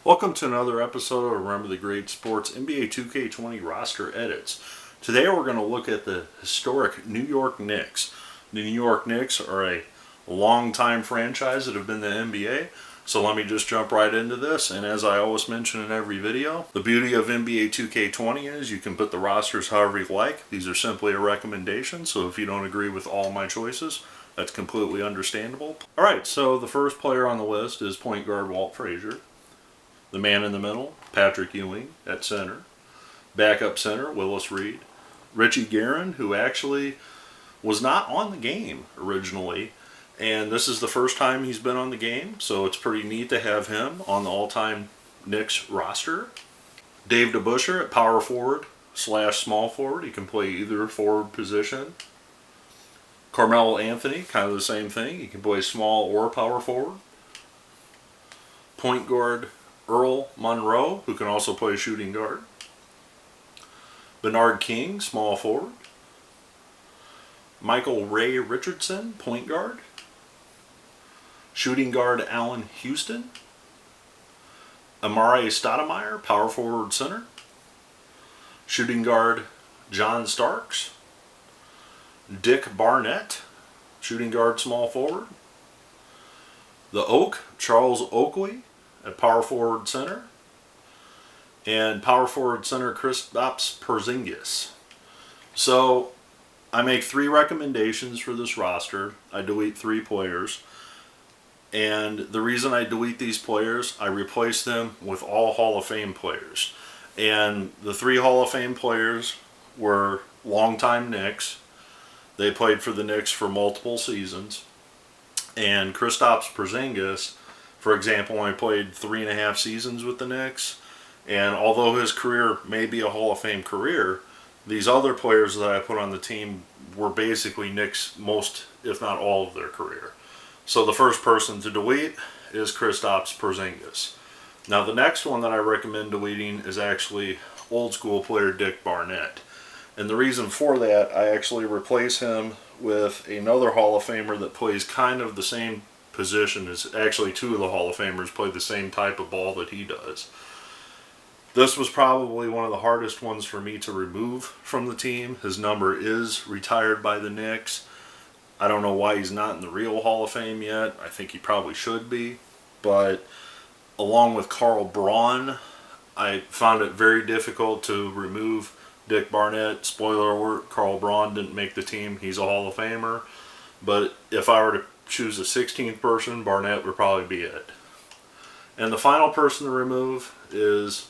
Welcome to another episode of Remember the Great Sports NBA 2K20 roster edits. Today we're going to look at the historic New York Knicks. The New York Knicks are a long-time franchise that have been in the NBA, so let me just jump right into this. And as I always mention in every video, the beauty of NBA 2K20 is you can put the rosters however you like. These are simply a recommendation, so if you don't agree with all my choices, that's completely understandable. Alright, so the first player on the list is point guard Walt Frazier. The man in the middle, Patrick Ewing at center. Backup center, Willis Reed. Richie Guerin, who actually was not on the game originally, and this is the first time he's been on the game, so it's pretty neat to have him on the all-time Knicks roster. Dave DeBusschere at power forward / small forward. He can play either forward position. Carmelo Anthony, kind of the same thing. He can play small or power forward. Point guard Earl Monroe, who can also play shooting guard. Bernard King, small forward. Michael Ray Richardson, point guard. Shooting guard Allan Houston. Amar'e Stoudemire, power forward center. Shooting guard John Starks. Dick Barnett, shooting guard small forward. The Oak, Charles Oakley at power forward center. And power forward center Kristaps Porziņģis. So I make 3 recommendations for this roster. I delete 3 players. And the reason I delete these players, I replace them with all Hall of Fame players. And the 3 Hall of Fame players were longtime Knicks. They played for the Knicks for multiple seasons. And Kristaps Porziņģis, for example, only played 3.5 seasons with the Knicks. And although his career may be a Hall of Fame career, these other players that I put on the team were basically Knicks most, if not all, of their career. So the first person to delete is Kristaps Porziņģis. Now the next one that I recommend deleting is actually old school player Dick Barnett. And the reason for that, I actually replace him with another Hall of Famer that plays kind of the same position as, actually 2 of the Hall of Famers play the same type of ball that he does. This was probably one of the hardest ones for me to remove from the team. His number is retired by the Knicks. I don't know why he's not in the real Hall of Fame yet. I think he probably should be. But along with Braun, I found it very difficult to remove Dick Barnett. Spoiler alert, Braun didn't make the team. He's a Hall of Famer. But if I were to choose a 16th person, Barnett would probably be it. And the final person to remove is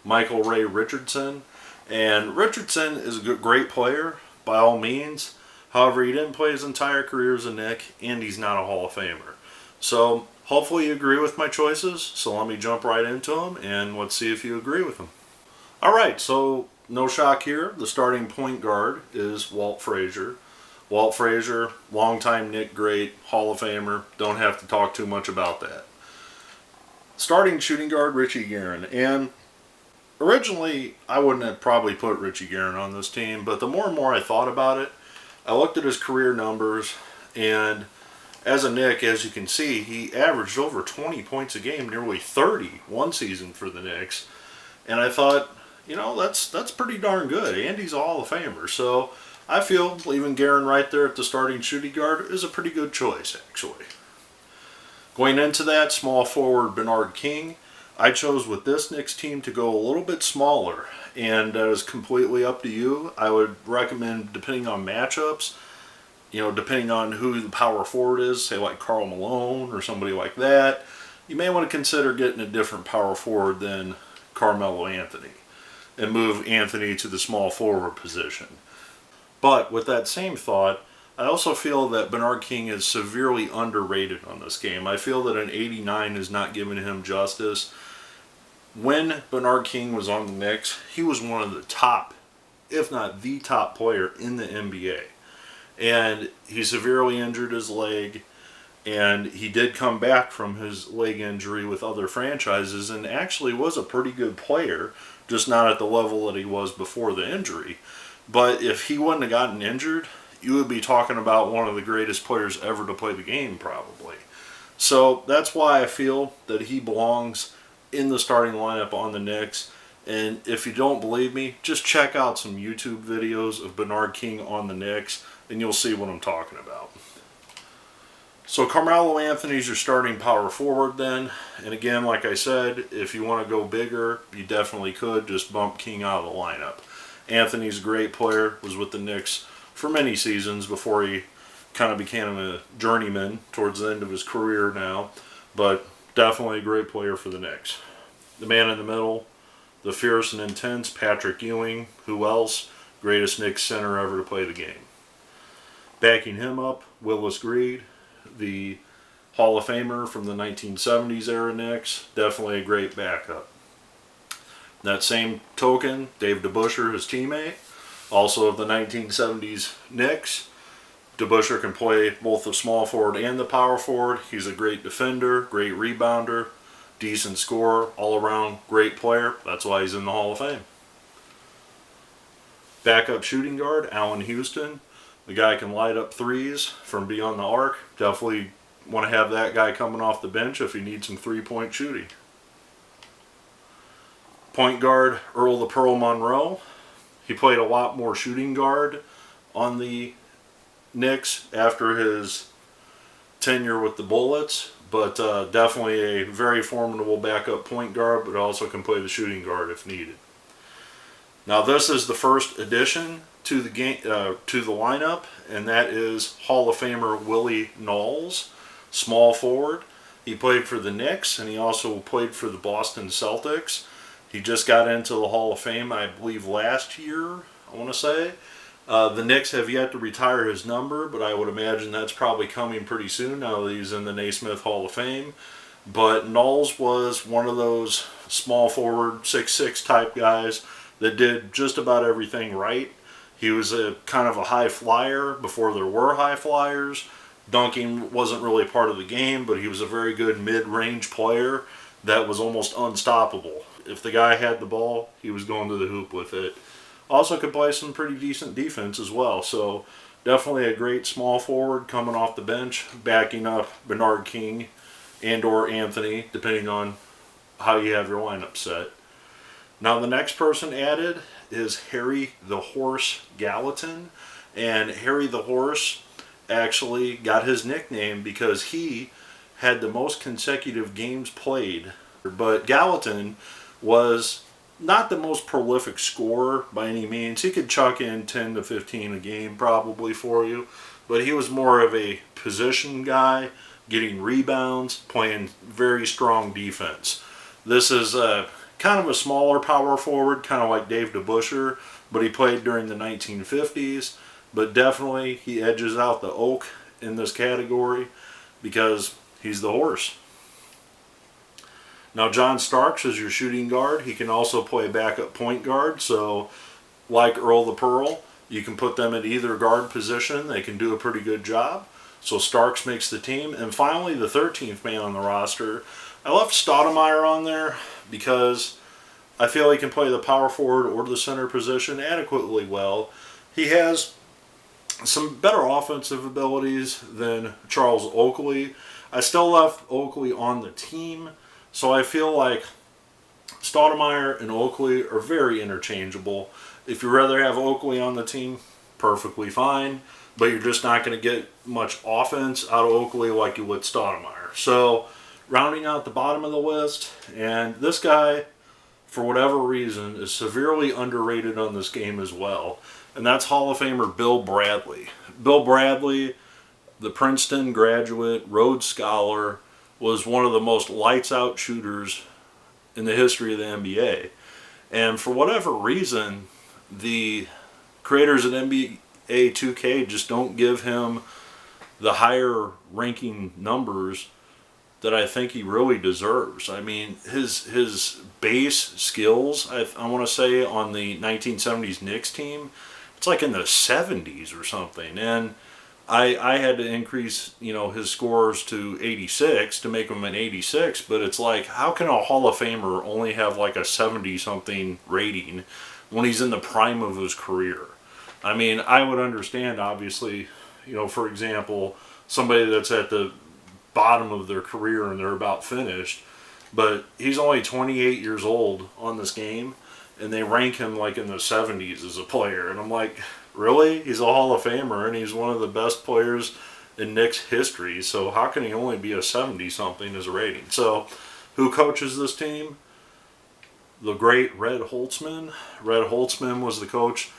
Michael Ray Richardson. And Richardson is a great player, by all means. However, he didn't play his entire career as a Knick, and he's not a Hall of Famer. So, hopefully you agree with my choices. So let me jump right into them, and let's see if you agree with them. Alright, so no shock here. The starting point guard is Walt Frazier. Walt Frazier, longtime Knick great, Hall of Famer. Don't have to talk too much about that. Starting shooting guard, Richie Guerin. And originally, I wouldn't have probably put Richie Guerin on this team, but the more and more I thought about it, I looked at his career numbers, and as a Knick, as you can see, he averaged over 20 points a game, nearly 30 one season for the Knicks. And I thought, you know, that's pretty darn good. And he's a Hall of Famer. So I feel leaving Guerin right there at the starting shooting guard is a pretty good choice, actually. Going into that, small forward Bernard King. I chose with this Knicks team to go a little bit smaller, and that is completely up to you. I would recommend, depending on matchups, you know, depending on who the power forward is, say like Karl Malone or somebody like that, you may want to consider getting a different power forward than Carmelo Anthony and move Anthony to the small forward position. But with that same thought, I also feel that Bernard King is severely underrated on this game. I feel that an 89 is not giving him justice. When Bernard King was on the Knicks, he was one of the top, if not the top player in the NBA. And he severely injured his leg, and he did come back from his leg injury with other franchises and actually was a pretty good player, just not at the level that he was before the injury. But if he wouldn't have gotten injured, you would be talking about one of the greatest players ever to play the game, probably. So that's why I feel that he belongs in the starting lineup on the Knicks. And if you don't believe me, just check out some YouTube videos of Bernard King on the Knicks, and you'll see what I'm talking about. So Carmelo Anthony's your starting power forward then. And again, like I said, if you want to go bigger, you definitely could just bump King out of the lineup. Anthony's a great player, was with the Knicks for many seasons before he kind of became a journeyman towards the end of his career now. But definitely a great player for the Knicks. The man in the middle, the fierce and intense Patrick Ewing. Who else? Greatest Knicks center ever to play the game. Backing him up, Willis Reed, the Hall of Famer from the 1970s era Knicks. Definitely a great backup. That same token, Dave DeBusschere, his teammate, also of the 1970s Knicks. DeBusschere can play both the small forward and the power forward. He's a great defender, great rebounder, decent scorer, all-around great player. That's why he's in the Hall of Fame. Backup shooting guard, Allan Houston. The guy can light up threes from beyond the arc. Definitely want to have that guy coming off the bench if you need some three-point shooting. Point guard, Earl the Pearl Monroe. He played a lot more shooting guard on the Knicks after his tenure with the Bullets, but definitely a very formidable backup point guard, but also can play the shooting guard if needed. Now this is the first addition to the game, to the lineup, and that is Hall of Famer Willie Naulls, small forward. He played for the Knicks, and he also played for the Boston Celtics. He just got into the Hall of Fame, I believe, last year, I want to say. The Knicks have yet to retire his number, but I would imagine that's probably coming pretty soon now that he's in the Naismith Hall of Fame. But Naulls was one of those small forward, 6'6" type guys that did just about everything right. He was a kind of a high flyer before there were high flyers. Dunking wasn't really part of the game, but he was a very good mid-range player that was almost unstoppable. If the guy had the ball, he was going to the hoop with it. Also could play some pretty decent defense as well. So definitely a great small forward coming off the bench, backing up Bernard King and or Anthony, depending on how you have your lineup set. Now the next person added is Harry the Horse Gallatin. And Harry the Horse actually got his nickname because he had the most consecutive games played. But Gallatin was not the most prolific scorer by any means. He could chuck in 10 to 15 a game probably for you, but he was more of a position guy, getting rebounds, playing very strong defense. This is kind of a smaller power forward, kind of like Dave DeBusschere, but he played during the 1950s. But definitely he edges out the Oak in this category because he's the horse. Now John Starks is your shooting guard. He can also play backup point guard. So like Earl the Pearl, you can put them at either guard position. They can do a pretty good job. So Starks makes the team. And finally, the 13th man on the roster. I left Stoudemire on there because I feel he can play the power forward or the center position adequately well. He has some better offensive abilities than Charles Oakley. I still left Oakley on the team, so I feel like Stoudemire and Oakley are very interchangeable. If you'd rather have Oakley on the team, perfectly fine, but you're just not going to get much offense out of Oakley like you would Stoudemire. So, rounding out the bottom of the list, and this guy, for whatever reason, is severely underrated on this game as well. And that's Hall of Famer Bill Bradley. Bill Bradley, the Princeton graduate, Rhodes Scholar, was one of the most lights-out shooters in the history of the NBA. And for whatever reason, the creators of NBA 2K just don't give him the higher ranking numbers that I think he really deserves. I mean, his base skills, I want to say, on the 1970s Knicks team, it's like in the 70s or something. And I had to increase, his scores to 86 to make him an 86, but it's like, how can a Hall of Famer only have like a 70-something rating when he's in the prime of his career? I mean, I would understand, obviously, for example, somebody that's at the bottom of their career and they're about finished, but he's only 28 years old on this game, and they rank him like in the 70s as a player. And I'm like, really? He's a Hall of Famer, and he's one of the best players in Knicks history. So how can he only be a 70-something as a rating? So who coaches this team? The great Red Holzman. Red Holzman was the coach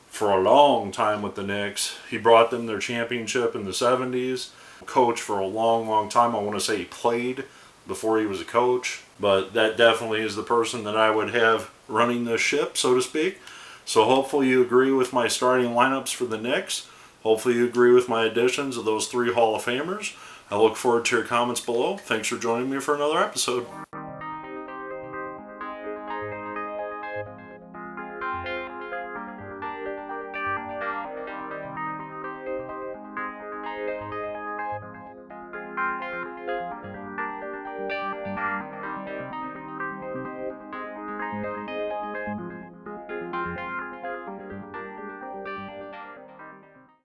for a long time with the Knicks. He brought them their championship in the 70s. Coach for a long, long time. I want to say he played before he was a coach, but that definitely is the person that I would have running the ship, so to speak. So hopefully you agree with my starting lineups for the Knicks. Hopefully you agree with my additions of those 3 Hall of Famers. I look forward to your comments below. Thanks for joining me for another episode.